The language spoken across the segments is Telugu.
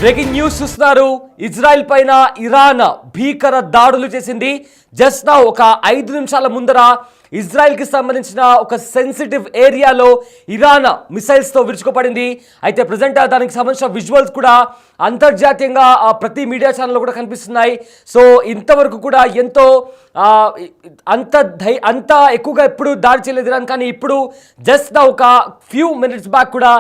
బ్రేకింగ్ న్యూస్ చూస్తున్నారు. ఇజ్రాయెల్ పైన ఇరాన్ భీకర దాడులు చేసింది. జస్ట్ నా ఒక 5 నిమిషాల ముందర ఇజ్రాయెల్కి సంబంధించిన ఒక సెన్సిటివ్ ఏరియాలో ఇరాన్ మిసైల్స్తో విరుచుకుపడింది. అయితే ప్రజెంట్ దానికి సంబంధించిన విజువల్స్ కూడా అంతర్జాతీయంగా ప్రతి మీడియా ఛానల్లో కూడా కనిపిస్తున్నాయి. సో ఇంతవరకు కూడా ఎంతో అంత ఎక్కువగా ఎప్పుడు దాడి చేయలేదు ఇరాన్. కానీ ఇప్పుడు జస్ట్ ఒక ఫ్యూ మినిట్స్ బ్యాక్ కూడా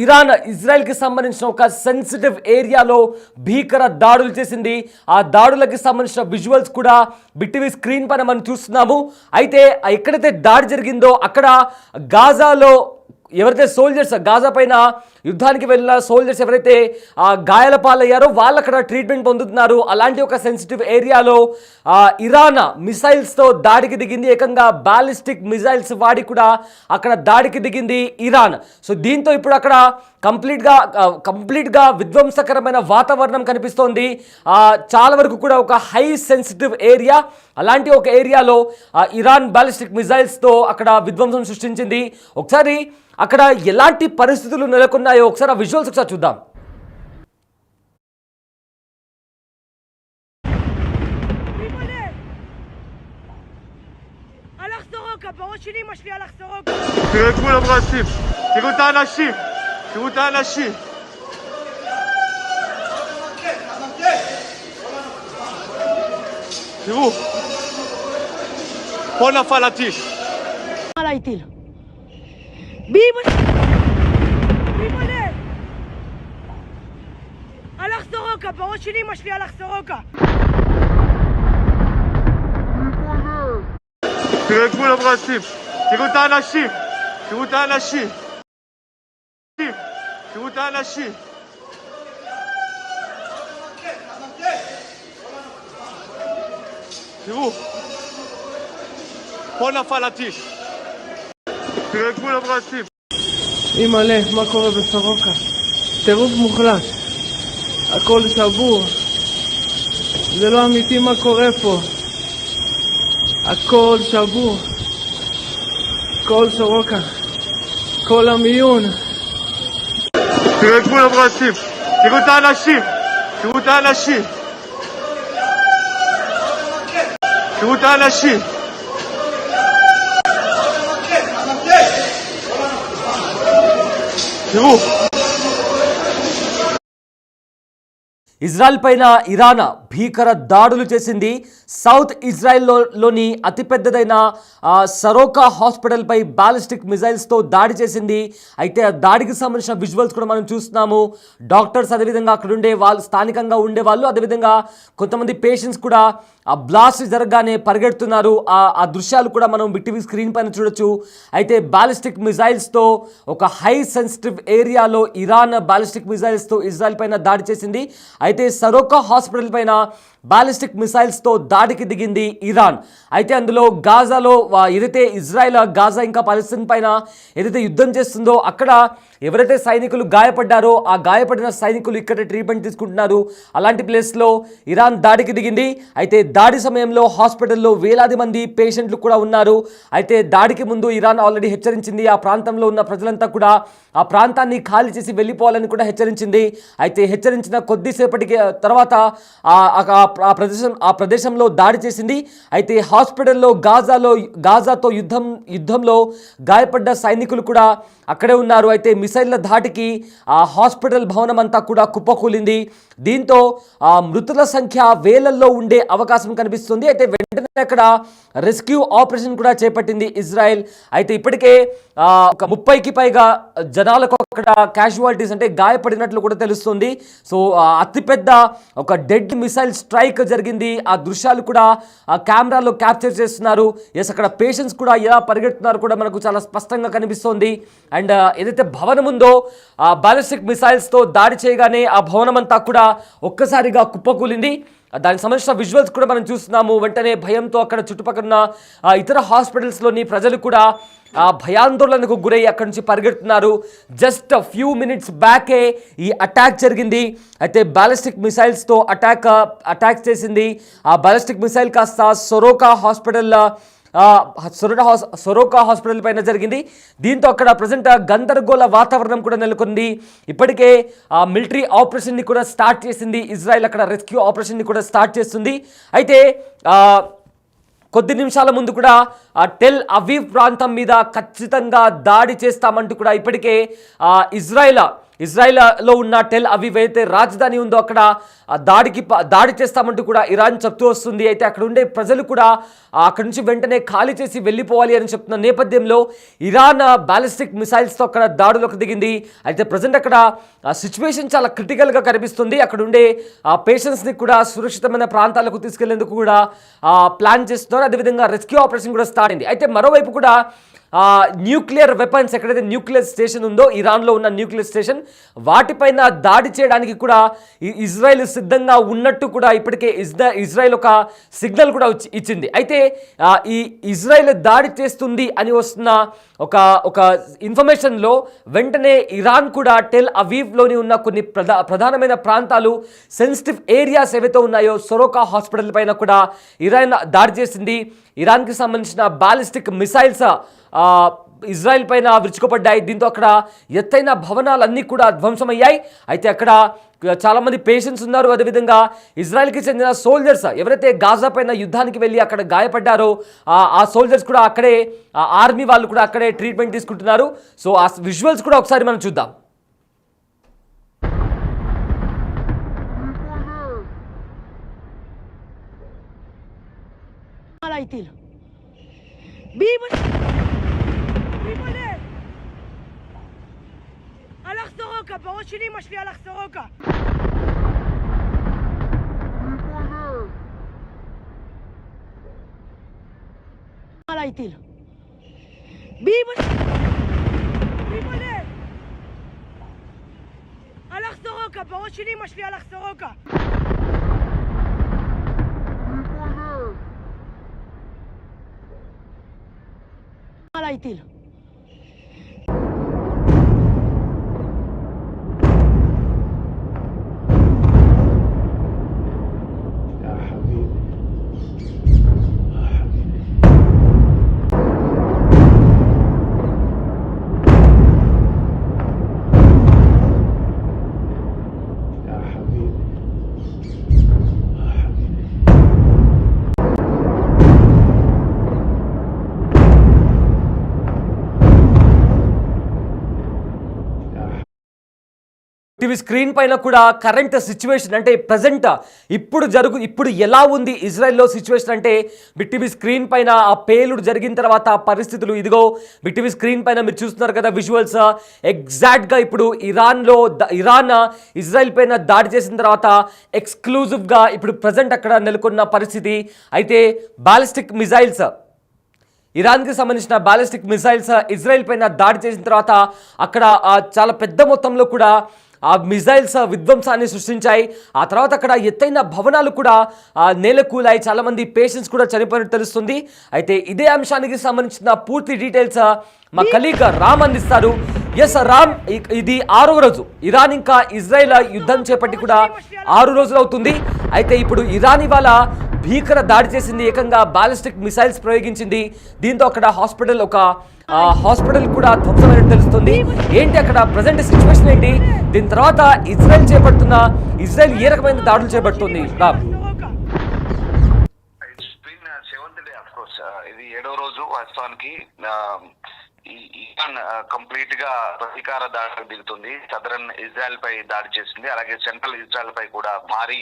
ఇరాన్ ఇజ్రాయెల్కి సంబంధించిన ఒక సెన్సిటివ్ ఏరియాలో భీకర దాడులు చేసింది. ఆ దాడులకి సంబంధించిన విజువల్స్ కూడా బిట్టివి స్క్రీన్ పైన మనం చూస్తున్నాము. అయితే ఎక్కడైతే దాడి జరిగిందో అక్కడ గాజాలో ఎవరైతే సోల్జర్స్ గాజా పైన యుద్ధానికి వెళ్ళిన సోల్జర్స్ ఎవరైతే గాయాల పాలయ్యారో వాళ్ళు అక్కడ ట్రీట్మెంట్ పొందుతున్నారు. అలాంటి ఒక సెన్సిటివ్ ఏరియాలో ఇరాన్ మిసైల్స్తో దాడికి దిగింది. ఏకంగా బాలిస్టిక్ మిసైల్స్ వాడి కూడా అక్కడ దాడికి దిగింది ఇరాన్. సో దీంతో ఇప్పుడు అక్కడ కంప్లీట్గా విధ్వంసకరమైన వాతావరణం కనిపిస్తోంది. చాలా వరకు కూడా ఒక హై సెన్సిటివ్ ఏరియా. అలాంటి ఒక ఏరియాలో ఇరాన్ బాలిస్టిక్ మిసైల్స్తో అక్కడ విధ్వంసం సృష్టించింది. ఒకసారి అక్కడ ఎలాంటి పరిస్థితులు నెలకొన్నాయో ఒకసారి ఆ విజువల్స్ ఒకసారి చూద్దాం. תראו, פה נפל הטיל. עליי טיל. ביבלה! הלך סורוקה, בראש של אמא שלי הלך סורוקה. תראה את כולם רצים, תראו את האנשים, תראו את האנשים. תראו את האנשים. תראו, פה נפל הטיל. תראה את כולם רצים. אימא'לה, מה קורה בסורוקה? טירוף מוחלט. הכל שבור. זה לא אמיתי מה קורה פה. הכל שבור. כל סורוקה. כל המיון. תראה את כולם רצים. תראו את האנשים. תראו את האנשים. תראו את האנשים. תראו. ఇజ్రాయెల్ పైన ఇరాన్ భీకర దాడులు చేసింది. సౌత్ ఇజ్రాయెల్లోని అతిపెద్దదైన సరోకా హాస్పిటల్పై బాలిస్టిక్ మిజైల్స్తో దాడి చేసింది. అయితే ఆ దాడికి సంబంధించిన విజువల్స్ కూడా మనం చూస్తున్నాము. డాక్టర్స్ అదేవిధంగా అక్కడ ఉండే వాళ్ళు, స్థానికంగా ఉండేవాళ్ళు, అదేవిధంగా కొంతమంది పేషెంట్స్ కూడా ఆ బ్లాస్ట్ జరగగానే పరిగెడుతున్నారు. ఆ దృశ్యాలు కూడా మనం బిట్టివి స్క్రీన్ పైన చూడొచ్చు. అయితే బాలిస్టిక్ మిజైల్స్తో ఒక హై సెన్సిటివ్ ఏరియాలో ఇరాన్ బాలిస్టిక్ మిజైల్స్తో ఇజ్రాయెల్ పైన దాడి చేసింది. అయితే సరోకా హాస్పిటల్ పైన బాలిస్టిక్ మిసైల్స్తో దాడికి దిగింది ఇరాన్. అయితే అందులో గాజాలో ఏదైతే ఇజ్రాయెల్ గాజా ఇంకా పాలస్తీన్ పైన ఏదైతే యుద్ధం చేస్తుందో అక్కడ ఎవరైతే సైనికులు గాయపడ్డారో ఆ గాయపడిన సైనికులు ఇక్కడ ట్రీట్మెంట్ తీసుకుంటున్నారు. అలాంటి ప్లేస్లో ఇరాన్ దాడికి దిగింది. అయితే దాడి సమయంలో హాస్పిటల్లో వేలాది మంది పేషెంట్లు కూడా ఉన్నారు. అయితే దాడికి ముందు ఇరాన్ ఆల్రెడీ హెచ్చరించింది. ఆ ప్రాంతంలో ఉన్న ప్రజలంతా కూడా ఆ ప్రాంతాన్ని ఖాళీ చేసి వెళ్ళిపోవాలని కూడా హెచ్చరించింది. అయితే హెచ్చరించిన కొద్దిసేపటికి తర్వాత ఆ ప్రదేశంలో దాడి చేసింది. అయితే హాస్పిటల్లో గాజాతో యుద్ధంలో గాయపడ్డ సైనికులు కూడా అక్కడే ఉన్నారు. అయితే మిసైళ్ల ధాటికి ఆ హాస్పిటల్ భవనం అంతా కూడా కుప్పకూలింది. దీంతో మృతుల సంఖ్య వేలల్లో ఉండే అవకాశం కనిపిస్తుంది. అయితే వెంటనే అక్కడ రెస్క్యూ ఆపరేషన్ కూడా చేపట్టింది ఇజ్రాయెల్. అయితే ఇప్పటికే ఒక 30కి పైగా జనాలకు అక్కడ క్యాజువాలిటీస్ అంటే గాయపడినట్లు కూడా తెలుస్తుంది. సో అతిపెద్ద ఒక డెడ్ మిసైల్ స్ట్రైక్ జరిగింది. ఆ దృశ్యాలు కూడా ఆ కెమెరాలో క్యాప్చర్ చేస్తున్నారు. ఎస్, అక్కడ పేషెంట్స్ కూడా ఎలా పరిగెడుతున్నారు కూడా మనకు చాలా స్పష్టంగా కనిపిస్తోంది. అండ్ ఏదైతే భవనం ఉందో ఆ బాలిస్టిక్ మిసైల్స్తో దాడి చేయగానే ఆ భవనం అంతా కూడా ఒక్కసారిగా కుప్పకూలింది. దానికి సంబంధించిన విజువల్స్ కూడా మనం చూస్తున్నాము. వెంటనే భయంతో అక్కడ చుట్టుపక్కల ఉన్న ఇతర హాస్పిటల్స్లోని ప్రజలు కూడా భయాందోళనకు గురై అక్కడి నుంచి పరిగెడుతున్నారు. జస్ట్ ఫ్యూ మినిట్స్ బ్యాకే ఈ అటాక్ జరిగింది. అయితే బాలిస్టిక్ మిసైల్స్తో అటాక్ చేసింది. ఆ బాలిస్టిక్ మిసైల్ కాస్త సొరోకా హాస్పిటల్ సొరోకా హాస్పిటల్ పైన జరిగింది. దీంతో అక్కడ ప్రజెంట్ గందరగోళ వాతావరణం కూడా నెలకొంది. ఇప్పటికే మిలిటరీ ఆపరేషన్ని కూడా స్టార్ట్ చేసింది ఇజ్రాయెల్. అక్కడ రెస్క్యూ ఆపరేషన్ని కూడా స్టార్ట్ చేస్తుంది. అయితే కొద్ది నిమిషాల ముందు కూడా టెల్ అవీవ్ ప్రాంతం మీద ఖచ్చితంగా దాడి చేస్తామంటూ కూడా ఇప్పటికే ఇజ్రాయిల్లో ఉన్న టెల్ అవీవ్ అయితే రాజధాని ఉందో అక్కడ దాడి చేస్తామంటూ కూడా ఇరాన్ చెప్తూ వస్తుంది. అయితే అక్కడ ఉండే ప్రజలు కూడా అక్కడ నుంచి వెంటనే ఖాళీ చేసి వెళ్ళిపోవాలి అని చెప్తున్న నేపథ్యంలో ఇరాన్ బ్యాలిస్టిక్ మిసైల్స్తో అక్కడ దాడులకు దిగింది. అయితే ప్రజెంట్ అక్కడ సిచ్యువేషన్ చాలా క్రిటికల్గా కనిపిస్తుంది. అక్కడ ఉండే పేషెంట్స్ని కూడా సురక్షితమైన ప్రాంతాలకు తీసుకెళ్లేందుకు కూడా ప్లాన్ చేస్తున్నారు. అదేవిధంగా రెస్క్యూ ఆపరేషన్ కూడా స్టార్ట్ అయింది. అయితే మరోవైపు కూడా న్యూక్లియర్ వెపన్స్ ఎక్కడైతే న్యూక్లియర్ స్టేషన్ ఉందో ఇరాన్లో ఉన్న న్యూక్లియర్ స్టేషన్ వాటిపైన దాడి చేయడానికి కూడా ఇజ్రాయెల్ సిద్ధంగా ఉన్నట్టు కూడా ఇప్పటికే ఇజ్రాయెల్ ఒక సిగ్నల్ కూడా ఇచ్చింది. అయితే ఈ ఇజ్రాయెల్ దాడి చేస్తుంది అని వస్తున్న ఒక ఇన్ఫర్మేషన్లో వెంటనే ఇరాన్ కూడా టెల్ అవీవ్లోని ఉన్న కొన్ని ప్రధానమైన ప్రాంతాలు సెన్సిటివ్ ఏరియాస్ ఏవైతే ఉన్నాయో సొరోకా హాస్పిటల్ పైన కూడా ఇరాన్ దాడి చేసింది. ఇరాన్కి సంబంధించిన బ్యాలిస్టిక్ మిసైల్స్ ఇజ్రాయెల్ పైన విరుచుకుపడ్డాయి. దీంతో అక్కడ ఎత్తైన భవనాలన్నీ కూడా ధ్వంసమయ్యాయి. అయితే అక్కడ చాలామంది పేషెంట్స్ ఉన్నారు. అదేవిధంగా ఇజ్రాయెల్కి చెందిన సోల్జర్స్ ఎవరైతే గాజా పైన యుద్ధానికి వెళ్ళి అక్కడ గాయపడ్డారో ఆ సోల్జర్స్ కూడా అక్కడే, ఆర్మీ వాళ్ళు కూడా అక్కడే ట్రీట్మెంట్ తీసుకుంటున్నారు. సో ఆ విజువల్స్ కూడా ఒకసారి మనం చూద్దాం. איטיל. ביבולה! הלך סורוקה, בראש של אמא שלי הלך סורוקה. על איטיל. ביבולה! הלך סורוקה, בראש של אמא שלי הלך סורוקה. על איטיל. టీవీ స్క్రీన్ పైన కూడా కరెంట్ సిచ్యువేషన్ అంటే ప్రజెంట్ ఇప్పుడు ఎలా ఉంది ఇజ్రాయెల్లో సిచ్యువేషన్ అంటే బిటీవీ స్క్రీన్ పైన ఆ పేలుడు జరిగిన తర్వాత పరిస్థితులు ఇదిగో బిటీవీ స్క్రీన్ పైన మీరు చూస్తున్నారు కదా విజువల్స్. ఎగ్జాక్ట్గా ఇప్పుడు ఇరాన్ ఇజ్రాయెల్ పైన దాడి చేసిన తర్వాత ఎక్స్క్లూజివ్గా ఇప్పుడు ప్రజెంట్ అక్కడ నెలకొన్న పరిస్థితి. అయితే బ్యాలిస్టిక్ మిసైల్స్ ఇరాన్కి సంబంధించిన బ్యాలిస్టిక్ మిసైల్స్ ఇజ్రాయెల్ పైన దాడి చేసిన తర్వాత అక్కడ చాలా పెద్ద మొత్తంలో కూడా ఆ మిసైల్స్ విధ్వంసాన్ని సృష్టించాయి. ఆ తర్వాత అక్కడ ఎత్తైన భవనాలు కూడా నేలకూలాయి. చాలామంది పేషెంట్స్ కూడా చనిపోయినట్టు తెలుస్తుంది. అయితే ఇదే అంశానికి సంబంధించిన పూర్తి డీటెయిల్స్ మా కలీగ్ రామ్ అందిస్తారు. ఎస్ రామ్, ఇది 6వ రోజు ఇరాన్ ఇంకా ఇజ్రాయెల్ యుద్ధం చేపట్టి కూడా 6 రోజులు అవుతుంది. అయితే ఇప్పుడు ఇరాన్ ఇవాళ భీకర దాడి చేసింది, ఏకంగా బ్యాలిస్టిక్ మిసైల్స్ ప్రయోగించింది. దీంతో అక్కడ హాస్పిటల్ కూడా ధ్వంసమైనట్టు తెలుస్తుంది. ఏంటి అక్కడ ప్రజెంట్ సిచ్యువేషన్ ఏంటి, దీని తర్వాత ఇజ్రాయెల్ ఏ రకమైన దాడులు చేపడుతుంది? రామ్, ఇది 7వ రోజు వాస్తవానికి ఇరాన్ కంప్లీట్ గా ప్రతీకార దాడికి దిగుతుంది. సదరన్ ఇజ్రాయెల్ పై దాడి చేసింది, అలాగే సెంట్రల్ ఇజ్రాయెల్ పై కూడా భారీ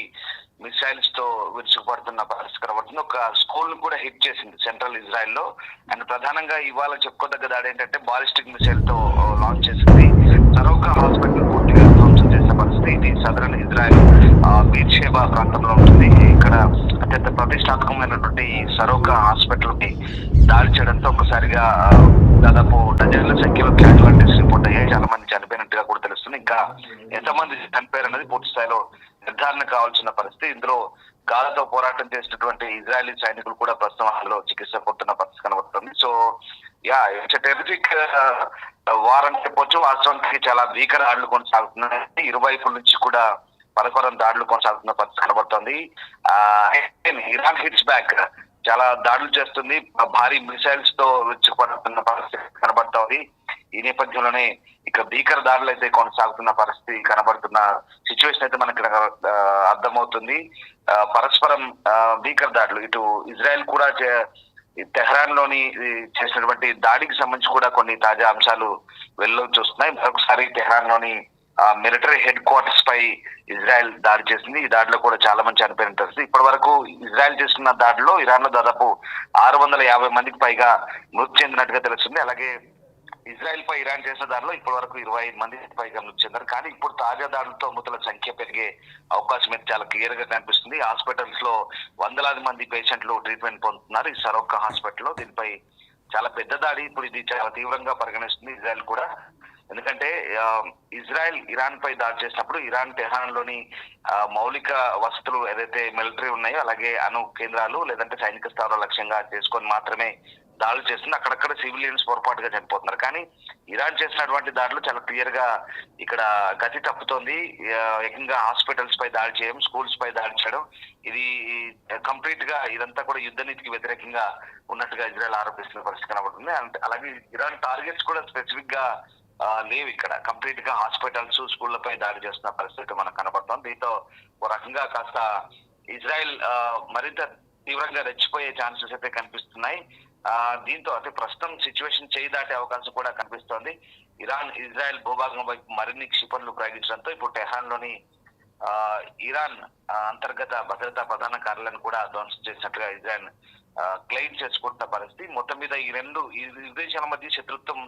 మిసైల్స్ తో విరుచుకుపడుతున్న పరిస్థితి కనబడుతుంది. ఒక స్కూల్ ను కూడా హిట్ చేసింది సెంట్రల్ ఇజ్రాయెల్ లో. అండ్ ప్రధానంగా ఇవాళ చెప్పుకోదగ్గ దాడి ఏంటంటే బాలిస్టిక్ మిసైల్ తో లాంచ్ చేసింది. సరోకా హాస్పిటల్ పూర్తిగా ధ్వంసం చేసిన పరిస్థితి. ఇది సదరన్ ఇజ్రాయెల్ బీర్షేబా ప్రాంతంలో ఉంటుంది. ఇక్కడ అత్యంత ప్రతిష్టాత్మకమైనటువంటి ఈ సరోకా హాస్పిటల్ కి దాడి చేయడంతో ఒకసారిగా దాదాపు డజన్ల సంఖ్యలో క్యాజువాలిటీస్ రిపోర్ట్ అయ్యాయి. చాలా మంది చనిపోయినట్టుగా కూడా తెలుస్తుంది. ఇంకా ఎంతమంది చనిపోయారు అనేది పూర్తి స్థాయిలో నిర్ధారణ కావాల్సిన పరిస్థితి. ఇందులో గాజాతో పోరాటం చేసినటువంటి ఇజ్రాయలీ సైనికులు కూడా ప్రస్తుతం అందులో చికిత్స పొందుతున్న పరిస్థితి కనబడుతుంది. సో ఇట్స్ టెరిఫిక్ వార్ అని చెప్పొచ్చు. వాస్తవానికి చాలా భీకర దాడులు కొనసాగుతున్నాయి. ఇరువైపుల నుంచి కూడా పరస్పరం దాడులు కొనసాగుతున్న పరిస్థితి కనబడుతుంది. Iran hits back. చాలా దాడులు చేస్తుంది, భారీ మిసైల్స్ తో విరుచుకుపడుతున్న పరిస్థితి కనబడుతోంది. ఈ నేపథ్యంలోనే ఇక భీకర దాడులు అయితే కొనసాగుతున్న పరిస్థితి కనబడుతున్న సిచ్యువేషన్ అయితే మనకి అర్థమవుతుంది. పరస్పరం భీకర దాడులు, ఇటు ఇజ్రాయెల్ కూడా తెహ్రాన్ లోని చేసినటువంటి దాడికి సంబంధించి కూడా కొన్ని తాజా అంశాలు వెలుగులోకి వస్తున్నాయి. మరొకసారి తెహ్రాన్ లోని మిలిటరీ హెడ్ క్వార్టర్స్ పై ఇజ్రాయెల్ దాడి చేసింది. ఈ దాడిలో కూడా చాలా మంది చనిపోయిన పరిస్థితి. ఇప్పటి వరకు ఇజ్రాయెల్ చేస్తున్న దాడిలో ఇరాన్ లో దాదాపు 650 మందికి పైగా మృతి చెందినట్టుగా తెలుస్తుంది. అలాగే ఇజ్రాయెల్ పై ఇరాన్ చేసిన దాడిలో ఇప్పటి వరకు 25 మందికి పైగా మృతి చెందారు. కానీ ఇప్పుడు తాజా దాడులతో మృతుల సంఖ్య పెరిగే అవకాశం అయితే చాలా క్లియర్ గా కనిపిస్తుంది. హాస్పిటల్స్ లో వందలాది మంది పేషెంట్లు ట్రీట్మెంట్ పొందుతున్నారు ఈ సరోకా హాస్పిటల్లో. దీనిపై చాలా పెద్ద దాడి, ఇప్పుడు ఇది చాలా తీవ్రంగా పరిగణిస్తుంది ఇజ్రాయెల్ కూడా. ఎందుకంటే ఇజ్రాయెల్ ఇరాన్ పై దాడి చేసినప్పుడు ఇరాన్ తెహ్రాన్ లోని మౌలిక వసతులు ఏదైతే మిలిటరీ ఉన్నాయో, అలాగే అణు కేంద్రాలు లేదంటే సైనిక స్థావరాల లక్ష్యంగా చేసుకొని మాత్రమే దాడులు చేస్తుంది. అక్కడక్కడ సివిలియన్స్ పొరపాటుగా చనిపోతున్నారు. కానీ ఇరాన్ చేసినటువంటి దాడులు చాలా క్లియర్ గా ఇక్కడ గతి తప్పుతోంది. ఏకంగా హాస్పిటల్స్ పై దాడి చేయడం, స్కూల్స్ పై దాడి చేయడం, ఇది కంప్లీట్ గా ఇదంతా కూడా యుద్ధ నీతికి వ్యతిరేకంగా ఉన్నట్టుగా ఇజ్రాయెల్ ఆరోపిస్తున్న పరిస్థితి కనబడుతుంది. అలాగే ఇరాన్ టార్గెట్స్ కూడా స్పెసిఫిక్ గా లేవు. ఇక్కడ కంప్లీట్ గా హాస్పిటల్స్, స్కూళ్లపై దాడి చేస్తున్న పరిస్థితి మనకు కనబడుతుంది. దీంతో ఒక రకంగా కాస్త ఇజ్రాయెల్ మరింత తీవ్రంగా రెచ్చిపోయే ఛాన్సెస్ అయితే కనిపిస్తున్నాయి. దీంతో అంటే ప్రస్తుతం సిచ్యువేషన్ చేయి దాటే అవకాశం కూడా కనిపిస్తోంది. ఇరాన్ ఇజ్రాయెల్ భూభాగం వైపు మరిన్ని క్షిపణులు ప్రయోగించడంతో ఇప్పుడు టెహ్రాన్ లోని ఇరాన్ అంతర్గత భద్రతా ప్రధాన కార్యాలయాన్ని కూడా ధ్వంసం చేసినట్లుగా ఇజ్రాయెల్ క్లెయిమ్ చేసుకుంటున్న పరిస్థితి. మొత్తం మీద ఈ ఇరు దేశాల మధ్య శత్రుత్వం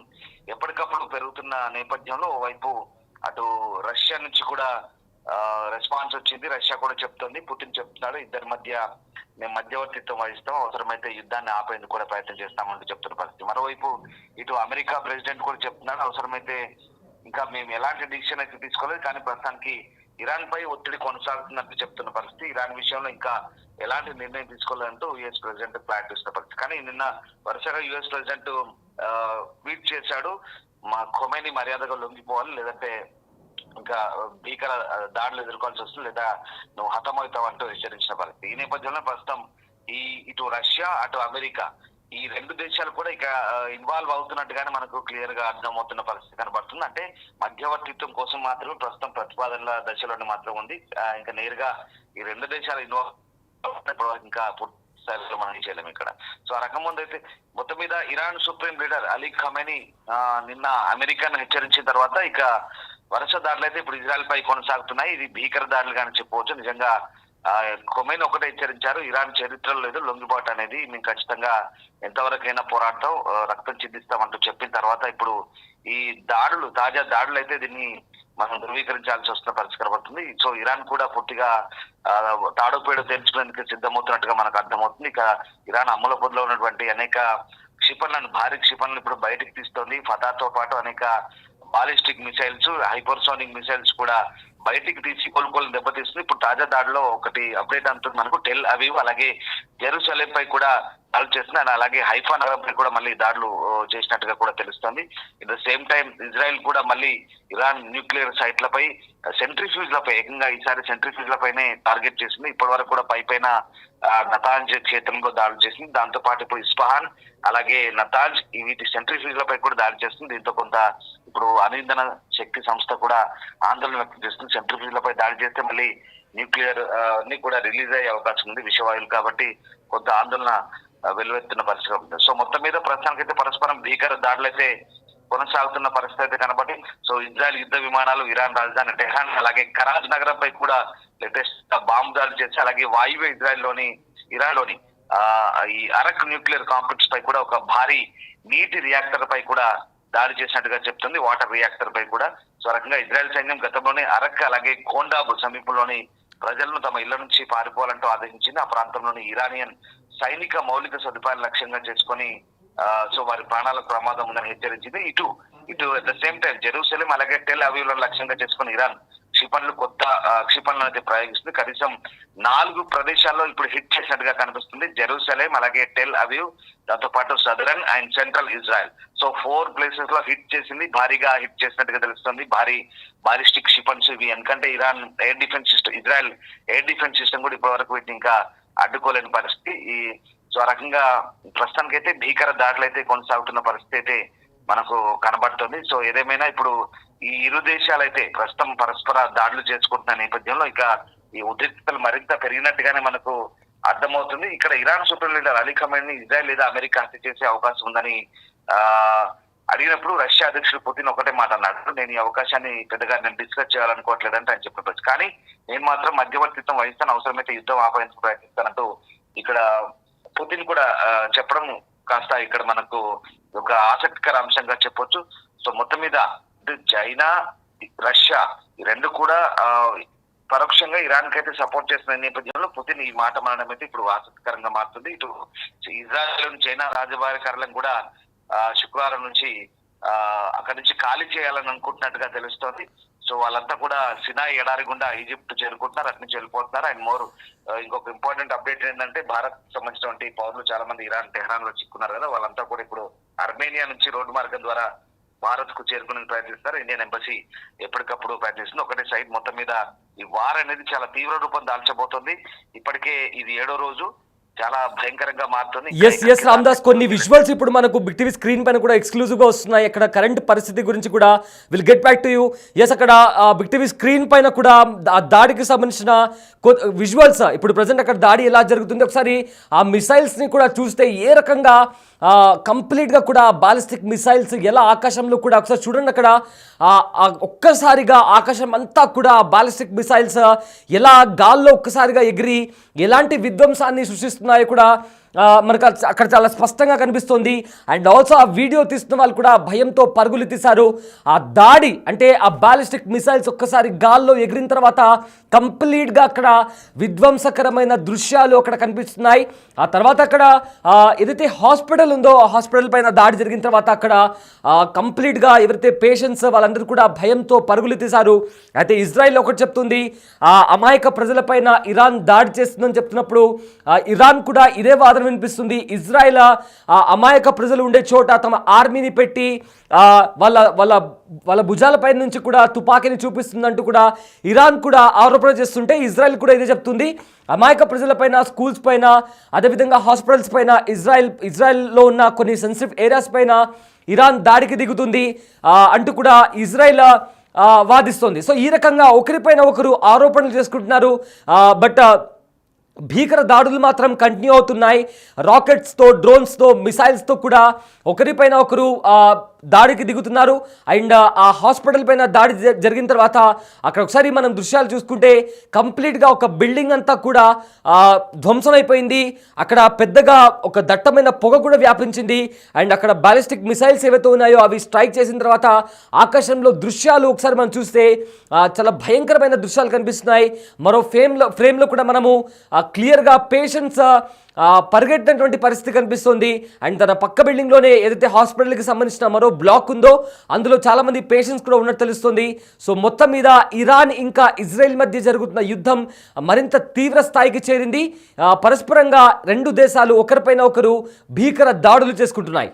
ఎప్పటికప్పుడు పెరుగుతున్న నేపథ్యంలో ఓవైపు అటు రష్యా నుంచి కూడా రెస్పాన్స్ వచ్చింది. రష్యా కూడా చెప్తోంది, పుతిన్ చెప్తున్నాడు ఇద్దరి మధ్య మేము మధ్యవర్తిత్వం వహిస్తాం, అవసరమైతే యుద్ధాన్ని ఆపేందుకు కూడా ప్రయత్నం చేస్తామంటూ చెప్తున్న పరిస్థితి. మరోవైపు ఇటు అమెరికా ప్రెసిడెంట్ కూడా చెప్తున్నాడు అవసరమైతే ఇంకా మేము ఎలాంటి డిసిషన్ అయితే తీసుకోలేదు, కానీ ప్రస్తుతానికి ఇరాన్ పై ఒత్తిడి కొనసాగుతున్నట్టు చెప్తున్న పరిస్థితి. ఇరాన్ విషయంలో ఇంకా ఎలాంటి నిర్ణయం తీసుకోలేదంటూ యుఎస్ ప్రెసిడెంట్ ప్రకటిస్తున్న పరిస్థితి. కానీ నిన్న వరుసగా యుఎస్ ప్రెసిడెంట్ ట్వీట్ చేశాడు, మా ఖొమైనీ మర్యాదగా లొంగిపోవాలి, లేదంటే ఇంకా భీకర దాడులు ఎదుర్కోవాల్సి వస్తుంది, లేదా నువ్వు హతమవుతావు అంటూ హెచ్చరించిన పరిస్థితి. ఈ నేపథ్యంలో ప్రస్తుతం ఇటు రష్యా అటు అమెరికా ఈ రెండు దేశాలు కూడా ఇక ఇన్వాల్వ్ అవుతున్నట్టుగానే మనకు క్లియర్ గా అర్థమవుతున్న పరిస్థితి కనబడుతుంది. అంటే మధ్యవర్తిత్వం కోసం మాత్రమే ప్రస్తుతం ప్రతిపాదనల దశలోనే మాత్రం ఉంది. ఇంకా నేరుగా ఈ రెండు దేశాలు ఇన్వాల్వ్ ఇంకా పూర్తి మనం చేయలేము ఇక్కడ. సో ఆ రకం ముందు అయితే మొత్తం మీద Iran supreme leader Ali Khamenei నిన్న అమెరికాను హెచ్చరించిన తర్వాత ఇక వరుస దాడులు అయితే ఇప్పుడు ఇజ్రాయెల్ పై కొనసాగుతున్నాయి. ఇది భీకర దాడులు కానీ చెప్పవచ్చు. నిజంగా ఖొమైనీ ఒకటే హెచ్చరించారు, ఇరాన్ చరిత్రలో లేదు లొంగిబాటు అనేది, మేము ఖచ్చితంగా ఎంతవరకైనా పోరాడతాం, రక్తం చిందిస్తామంటూ చెప్పిన తర్వాత ఇప్పుడు ఈ దాడులు తాజా దాడులు అయితే దీన్ని మనం ధృవీకరించాల్సి వస్తున్న పరిస్థితి కనబడుతుంది. సో ఇరాన్ కూడా పూర్తిగా తాడుపేడు తెంచుకునేందుకు సిద్ధమవుతున్నట్టుగా మనకు అర్థమవుతుంది. ఇక ఇరాన్ అమలు పొదిలో ఉన్నటువంటి అనేక క్షిపణులను, భారీ క్షిపణులను ఇప్పుడు బయటకు తీస్తోంది. ఫతాతో పాటు అనేక బాలిస్టిక్ మిసైల్స్, హైపర్సోనిక్ మిసైల్స్ కూడా బయటికి తీసి కొనుగోలు దెబ్బతీస్తుంది. ఇప్పుడు తాజా దాడిలో ఒకటి అప్డేట్ అంటుంది మనకు, టెల్ అవీవ్ అలాగే జెరూసలేం పై కూడా దాడులు చేస్తుంది, అలాగే హైఫా నగరం పై కూడా మళ్ళీ దాడులు చేసినట్టుగా కూడా తెలుస్తుంది. It the same time Israel కూడా మళ్ళీ ఇరాన్ న్యూక్లియర్ సైట్లపై సెంట్రిఫ్యూజ్లపై ఏకంగా ఈసారి సెంట్రిఫ్యూజ్లపైనే టార్గెట్ చేసింది. ఇప్పటి వరకు కూడా పైన నతాంజ్ క్షేత్రంలో దాడులు చేసింది. దాంతో పాటు ఇప్పుడు ఇస్ఫహాన్ అలాగే నతాంజ్ వీటి సెంట్రిఫ్యూజ్లపై కూడా దాడి చేస్తుంది. దీంతో కొంత ఇప్పుడు అణుఇంధన శక్తి సంస్థ కూడా ఆందోళన వ్యక్తం చేస్తుంది. సెంట్రిఫ్యూజ్లపై దాడి చేస్తే మళ్ళీ న్యూక్లియర్ అన్ని కూడా రిలీజ్ అయ్యే అవకాశం ఉంది, విషవాయువులు, కాబట్టి కొంత ఆందోళన వెలువెత్తున్న పరిస్థితి ఉంది. సో మొత్తం మీద ప్రస్తుతానికైతే పరస్పరం భీకర దాడులు అయితే కొనసాగుతున్న పరిస్థితి అయితే కనబడి, సో ఇజ్రాయెల్ యుద్ధ విమానాలు ఇరాన్ రాజధాని టెహ్రాన్ అలాగే కరాజ్ నగరంపై కూడా లేటెస్ట్ బాంబు దాడులు చేసి, అలాగే వాయువ్య ఇరాన్ లోని ఈ అరక్ న్యూక్లియర్ కాంప్లెక్స్ పై కూడా ఒక భారీ నీటి రియాక్టర్ పై కూడా దాడి చేసినట్టుగా చెప్తుంది, వాటర్ రియాక్టర్ పై కూడా. సో రకంగా ఇజ్రాయెల్ సైన్యం గతంలోనే అరక్ అలాగే కోండాబు సమీపంలోని ప్రజలను తమ ఇళ్ల నుంచి పారిపోవాలంటూ ఆదేశించింది. ఆ ప్రాంతంలోని ఇరానియన్ సైనిక మౌలిక సదుపాయాలను లక్ష్యంగా చేసుకొని సో వారి ప్రాణాలకు ప్రమాదం ఉందని హెచ్చరించింది. ఇటు at the same time Jerusalem అలాగే టెల్ అవీవ్లను లక్ష్యంగా చేసుకుని ఇరాన్ కొత్త క్షిపణులను అయితే ప్రయోగిస్తుంది. కనీసం 4 ప్రదేశాల్లో ఇప్పుడు హిట్ చేసినట్టుగా కనిపిస్తుంది, జెరూసలేం అలాగే టెల్ అవీవ్, దాంతో పాటు southern and central Israel. So 4 places లో హిట్ చేసింది, భారీగా హిట్ చేసినట్టుగా తెలుస్తుంది. భారీ బాలిస్టిక్ క్షిపణులు ఇవి, ఎందుకంటే Iran air defence system, Israel air defence system కూడా ఇప్పటి వరకు వీటిని ఇంకా అడ్డుకోలేని పరిస్థితి. సో ఆ రకంగా ప్రస్తుతానికైతే భీకర దాడులు అయితే కొనసాగుతున్న పరిస్థితి అయితే మనకు కనబడుతుంది. సో ఏదేమైనా ఇప్పుడు ఈ ఇరు దేశాలు అయితే ప్రస్తుతం పరస్పర దాడులు చేసుకుంటున్న నేపథ్యంలో ఇక ఈ ఉద్రిక్తతలు మరింత పెరిగినట్టుగానే మనకు అర్థమవుతుంది. ఇక్కడ Iran super leader Ali Khamenei Israel లేదా అమెరికా హత్య చేసే అవకాశం ఉందని అడిగినప్పుడు రష్యా అధ్యక్షుడు పుతిన్ ఒకటే మాట అన్నాడు, నేను ఈ అవకాశాన్ని పెద్దగా నేను డిస్కస్ చేయాలనుకోవట్లేదంటే ఆయన చెప్పవచ్చు. కానీ నేను మాత్రం మధ్యవర్తిత్వం వహిస్తాను, అవసరమైతే యుద్ధం ఆపేందుకు ప్రయత్నిస్తానంటూ ఇక్కడ పుతిన్ కూడా చెప్పడం కాస్త ఇక్కడ మనకు ఒక ఆసక్తికర అంశంగా చెప్పొచ్చు. సో మొత్తం మీద చైనా రష్యా ఈ రెండు కూడా పరోక్షంగా ఇరాన్ కి అయితే సపోర్ట్ చేస్తున్న నేపథ్యంలో పుతిన్ ఈ మాట అనడం అయితే ఇప్పుడు ఆసక్తికరంగా మారుతుంది. ఇటు ఇజ్రాయెల్ చైనా రాజభారి కార్యాలయం కూడా శుక్రవారం నుంచి అక్కడి నుంచి ఖాళీ చేయాలని అనుకుంటున్నట్టుగా తెలుస్తోంది. సో వాళ్ళంతా కూడా సినాయి ఎడారి గుండా ఈజిప్ట్ చేరుకుంటున్నారు, అటు నుంచి వెళ్ళిపోతున్నారు. అండ్ మోర్ ఇంకొక ఇంపార్టెంట్ అప్డేట్ ఏంటంటే భారత్ సంబంధించినటువంటి పౌరులు చాలా మంది ఇరాన్ టెహ్రాన్ లో చిక్కున్నారు కదా, వాళ్ళంతా కూడా ఇప్పుడు అర్మేనియా నుంచి రోడ్డు మార్గం ద్వారా భారత్ కు చేరుకునే ప్రయత్నిస్తారు. ఇండియన్ ఎంబసీ ఎప్పటికప్పుడు ప్రయత్నిస్తుంది. ఒకటే సైడ్ మొత్తం మీద ఈ వార్ అనేది చాలా తీవ్ర రూపం దాల్చబోతోంది. ఇప్పటికే ఇది 7వ రోజు, చాలా భయంకరంగా మారుతుంది. ఎస్ రామ్దాస్, కొన్ని విజువల్స్ ఇప్పుడు మనకు బిగ్ టీవీ స్క్రీన్ పైన కూడా ఎక్స్క్లూజివ్ గా వస్తున్నాయి. అక్కడ కరెంట్ పరిస్థితి గురించి కూడా will get back to you. Yes, అక్కడ బిగ్ టీవీ స్క్రీన్ పైన కూడా ఆ దాడికి సంబంధించిన విజువల్స్ ఇప్పుడు ప్రజెంట్ అక్కడ దాడి ఎలా జరుగుతుంది, ఒకసారి ఆ మిసైల్స్ ని కూడా చూస్తే ఏ రకంగా కంప్లీట్గా కూడా బాలిస్టిక్ మిసైల్స్ ఎలా ఆకాశంలో కూడా ఒకసారి చూడండి. అక్కడ ఒక్కసారిగా ఆకాశం అంతా కూడా బాలిస్టిక్ మిసైల్స్ ఎలా గాల్లో ఒక్కసారిగా ఎగిరి ఎలాంటి విధ్వంసాన్ని సృష్టిస్తున్నాయో కూడా మనకు అక్కడ చాలా స్పష్టంగా కనిపిస్తుంది. అండ్ ఆల్సో ఆ వీడియో తీస్తున్న వాళ్ళు కూడా భయంతో పరుగులు తీశారు. ఆ దాడి అంటే ఆ బాలిస్టిక్ మిసైల్స్ ఒక్కసారి గాల్లో ఎగిరిన తర్వాత కంప్లీట్గా అక్కడ విధ్వంసకరమైన దృశ్యాలు అక్కడ కనిపిస్తున్నాయి. ఆ తర్వాత అక్కడ ఏదైతే హాస్పిటల్ ఉందో ఆ హాస్పిటల్ పైన దాడి జరిగిన తర్వాత అక్కడ కంప్లీట్గా ఎవరైతే పేషెంట్స్ వాళ్ళందరూ కూడా భయంతో పరుగులు తీశారు. అయితే ఇజ్రాయెల్ ఒకటి చెప్తుంది, ఆ అమాయక ప్రజలపైన ఇరాన్ దాడి చేస్తుందని చెప్తున్నప్పుడు ఇరాన్ కూడా ఇదే వాదన వినిపిస్తుంది. ఇజ్రాయెల్ అమాయక ప్రజలు ఉండే చోట తమ ఆర్మీని పెట్టి వాళ్ళ వాళ్ళ వాళ్ళ భుజాలపై నుంచి కూడా తుపాకీని చూపిస్తుందంటూ కూడా ఇరాన్ కూడా ఆరోపణ చేస్తుంటే ఇజ్రాయెల్ కూడా ఇదే చెప్తుంది. అమాయక ప్రజలపైన, స్కూల్స్ పైన, అదేవిధంగా హాస్పిటల్స్ పైన, ఇజ్రాయెల్లో ఉన్న కొన్ని సెన్సిటివ్ ఏరియాస్ పైన ఇరాన్ దాడికి దిగుతుంది అంటూ కూడా ఇజ్రాయెల్ వాదిస్తోంది. సో ఈ రకంగా ఒకరిపైన ఒకరు ఆరోపణలు చేసుకుంటున్నారు. బట్ భీకర దాడులు మాత్రం కంటిన్యూ అవుతున్నాయి. రాకెట్స్తో, డ్రోన్స్తో, మిసైల్స్తో కూడా ఒకరిపైన ఒకరు దాడికి దిగుతున్నారు. అండ్ ఆ హాస్పిటల్ పైన దాడి జరిగిన తర్వాత అక్కడ ఒకసారి మనం దృశ్యాలు చూసుకుంటే కంప్లీట్గా ఒక బిల్డింగ్ అంతా కూడా ధ్వంసమైపోయింది. అక్కడ పెద్దగా ఒక దట్టమైన పొగ కూడా వ్యాపించింది. అండ్ అక్కడ బాలిస్టిక్ మిసైల్స్ ఏవైతే ఉన్నాయో అవి స్ట్రైక్ చేసిన తర్వాత ఆకాశంలో దృశ్యాలు ఒకసారి మనం చూస్తే చాలా భయంకరమైన దృశ్యాలు కనిపిస్తున్నాయి. మరో ఫ్రేమ్లో కూడా మనము క్లియర్గా పేషెంట్స్ పరిగెట్టినటువంటి పరిస్థితి కనిపిస్తుంది. అండ్ తన పక్క బిల్డింగ్లోనే ఏదైతే హాస్పిటల్కి సంబంధించిన మరో బ్లాక్ ఉందో అందులో చాలామంది పేషెంట్స్ కూడా ఉన్నట్టు తెలుస్తుంది. సో మొత్తం మీద ఇరాన్ ఇంకా ఇజ్రాయెల్ మధ్య జరుగుతున్న యుద్ధం మరింత తీవ్ర స్థాయికి చేరింది. పరస్పరంగా రెండు దేశాలు ఒకరిపైన ఒకరు భీకర దాడులు చేసుకుంటున్నాయి.